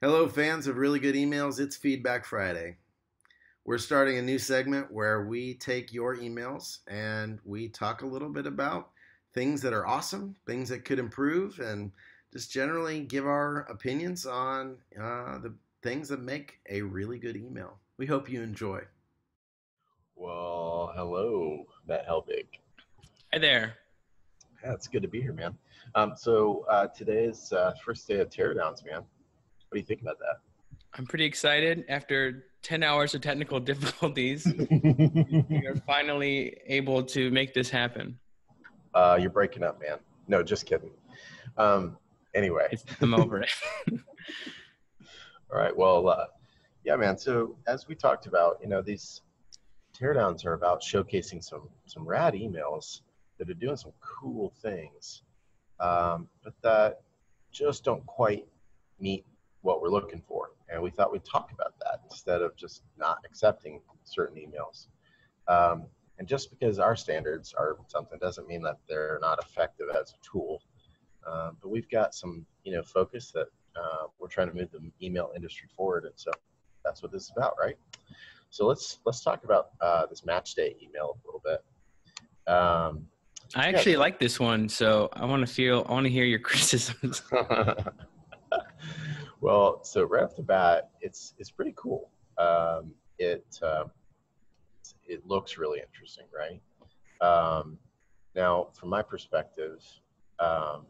Hello, fans of really good emails. It's Feedback Friday. We're starting a new segment where we take your emails and we talk a little bit about things that are awesome, things that could improve, and just generally give our opinions on the things that make a really good email. We hope you enjoy. Well, hello, Matt Helbig. Hi there. Yeah, it's good to be here, man. So today is first day of teardowns, man. What do you think about I'm pretty excited. After 10 hours of technical difficulties, we are that? finally able to make this happen. You're breaking up, man. No, just kidding. Um, anyway, I'm over it. all right. Well, yeah, man. So as we talked about, these teardowns are about showcasing some rad emails that are doing some cool things, but that just don't quite meet what we're looking for. And we thought we'd talk about that instead of just not accepting certain emails. And just because our standards are something doesn't mean that they're not effective as a tool. But we've got some, focus that we're trying to move the email industry forward. And so that's what this is about, right? So let's talk about this match day email a little bit. I actually like this one, so I want to hear your criticisms. Well, so right off the bat, it's pretty cool. It looks really interesting, right? Now, from my perspective, um,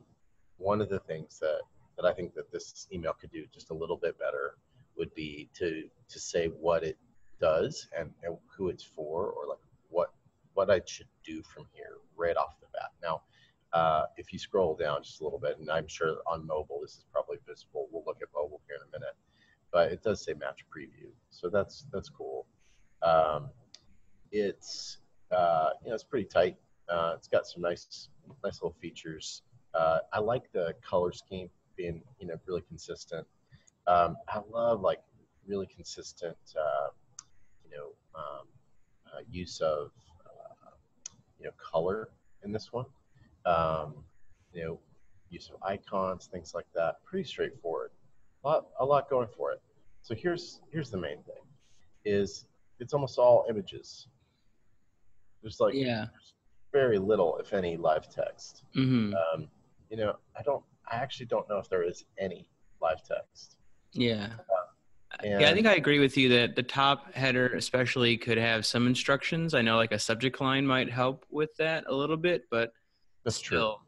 one of the things that I think that this email could do just a little bit better would be to say what it does and who it's for, or like what I should do from here right off the bat. Now, if you scroll down just a little bit, and I'm sure on mobile this is probably visible. We'll look at mobile here in a minute, but it does say match preview, so that's cool. Um, it's pretty tight. It's got some nice little features. I like the color scheme being really consistent. I love like really consistent you know um, use of color in this one. Um, you know, use of icons, things like that. Pretty straightforward. A lot going for it. So here's the main thing: is it's almost all images. There's like Yeah. very little, if any, live text. Mm-hmm. Um, I actually don't know if there is any live text. Yeah. Yeah, I And think I agree with you that the top header especially could have some instructions. I know like a subject line might help with that a little bit, but that's true. still,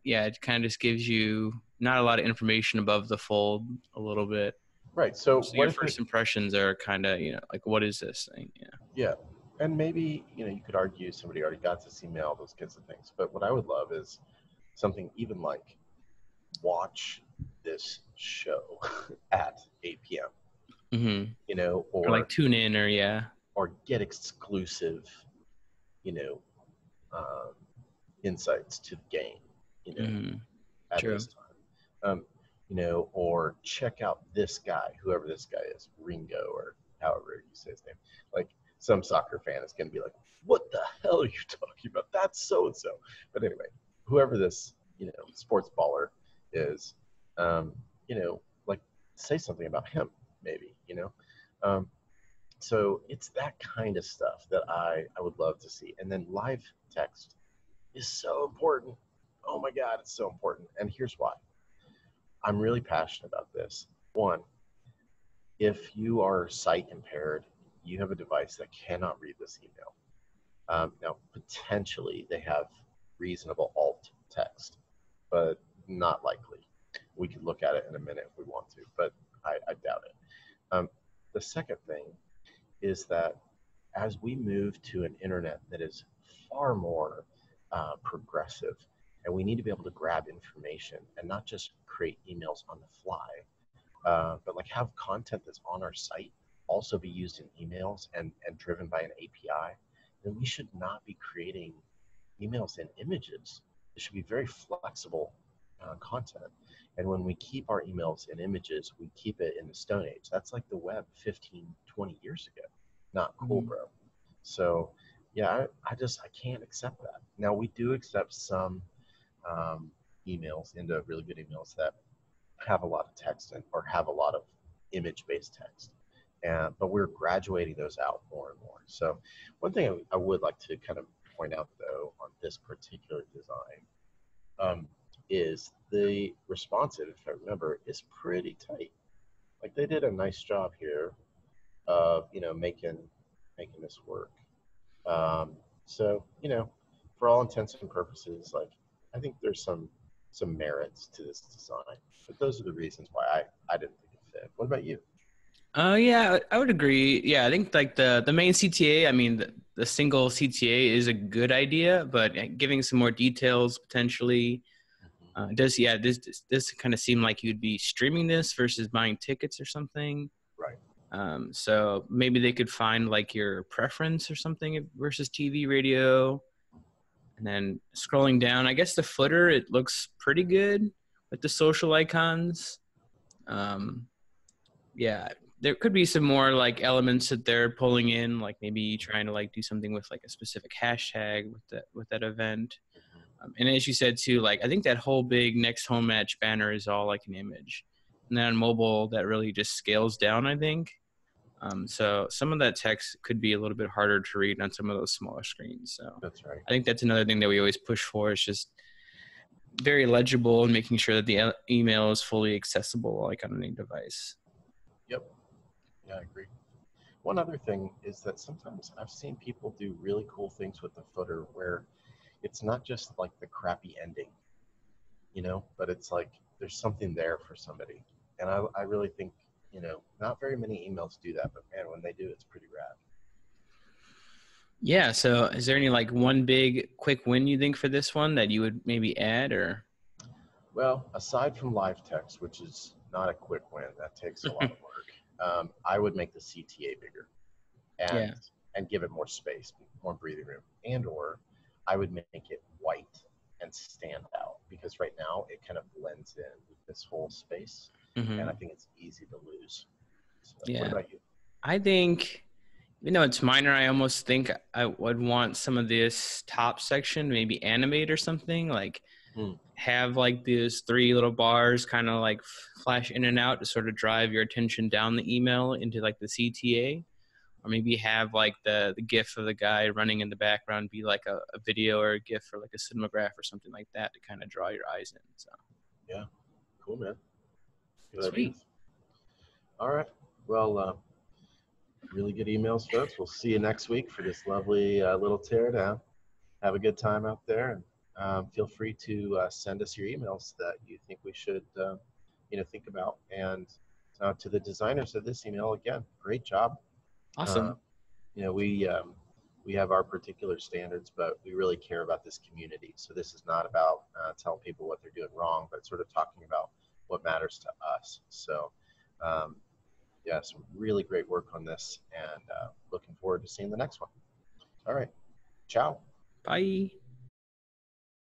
yeah, it kind of just gives you not a lot of information above the fold a little bit. Right. So So what your if it? first impressions are kind of, like, what is this thing? Yeah. Yeah. And maybe, you could argue somebody already got this email, those kinds of things. But what I would love is something even like watch this show at 8 p.m. Mm-hmm. Or like Or tune in or yeah. get exclusive, you know, um, insights to the game, you know, Mm-hmm. at True. this time. Or check out this guy, whoever this guy is, Ringo, or however you say his name. Like some soccer fan is going to be like, "What the hell are you talking about? That's so and so." But anyway, whoever this sports baller is, um, like say something about him, maybe. Um, so it's that kind of stuff that I would love to see. And then live text is so important. Oh my God, it's so important. And here's why. I'm really passionate about this. One, if you are sight impaired, you have a device that cannot read this email. Now, potentially they have reasonable alt text, but not likely. We could look at it in a minute if we want to, but I doubt it. The second thing is that as we move to an internet that is far more progressive, and we need to be able to grab information and not just create emails on the fly, but like have content that's on our site also be used in emails and driven by an API, then we should not be creating emails in images. It should be very flexible content. And when we keep our emails in images, we keep it in the Stone Age. That's like the web 15, 20 years ago. Not cool, Mm-hmm. bro. So, yeah, I can't accept that. Now, we do accept some emails into really good emails that have a lot of text in, or have a lot of image-based text. But we're graduating those out more and more. So one thing I would like to kind of point out, though, on this particular design is the responsive, if I remember, is pretty tight. Like they did a nice job here of, making this work. So, for all intents and purposes, like I think there's some merits to this design. But those are the reasons why I didn't think it fit. What about you? Yeah, I would agree. Yeah, I think like the main CTA, I mean, the single CTA is a good idea, but giving some more details potentially this kind of seem like you'd be streaming this versus buying tickets or something. Right. So maybe they could find like your preference or something versus TV, radio. And then scrolling down, I guess the footer, it looks pretty good with the social icons. Yeah, there could be some more like elements that they're pulling in, like maybe trying to like do something with like a specific hashtag with that event. And as you said too, like I think that whole big next home match banner is all like an image, and then on mobile that really just scales down, I think. So some of that text could be a little bit harder to read on some of those smaller screens. So That's right. I think that's another thing that we always push for is just very legible and making sure that the email is fully accessible like on any device. Yep. Yeah, I agree. One other thing is that sometimes I've seen people do really cool things with the footer where it's not just like the crappy ending, but it's like there's something there for somebody. And I really think, not very many emails do that, but man, when they do, it's pretty rad. Yeah. So is there any like one big quick win you think for this one that you would maybe add or? Well, aside from live text, which is not a quick win, that takes a lot of work. I would make the CTA bigger and give it more space, more breathing room, or I would make it white and stand out because right now it kind of blends in with this whole space, and I think it's easy to lose. So, what about you? I think, it's minor. I almost think I would want some of this top section maybe animate or something, like have like these 3 little bars kind of like flash in and out to sort of drive your attention down the email into like the CTA, or maybe have like the GIF of the guy running in the background be like a video or a GIF or like a cinematograph or something like that to kind of draw your eyes in. So yeah, cool, man. Good sweet. Ideas. All right. Well, really good emails, folks. We'll see you next week for this lovely little teardown. Have a good time out there, and feel free to send us your emails that you think we should, think about. And to the designers of this email, again, great job. Awesome. We have our particular standards, but we really care about this community. So this is not about telling people what they're doing wrong, but sort of talking about what matters to us. So, some really great work on this, and looking forward to seeing the next one. All right. Ciao. Bye.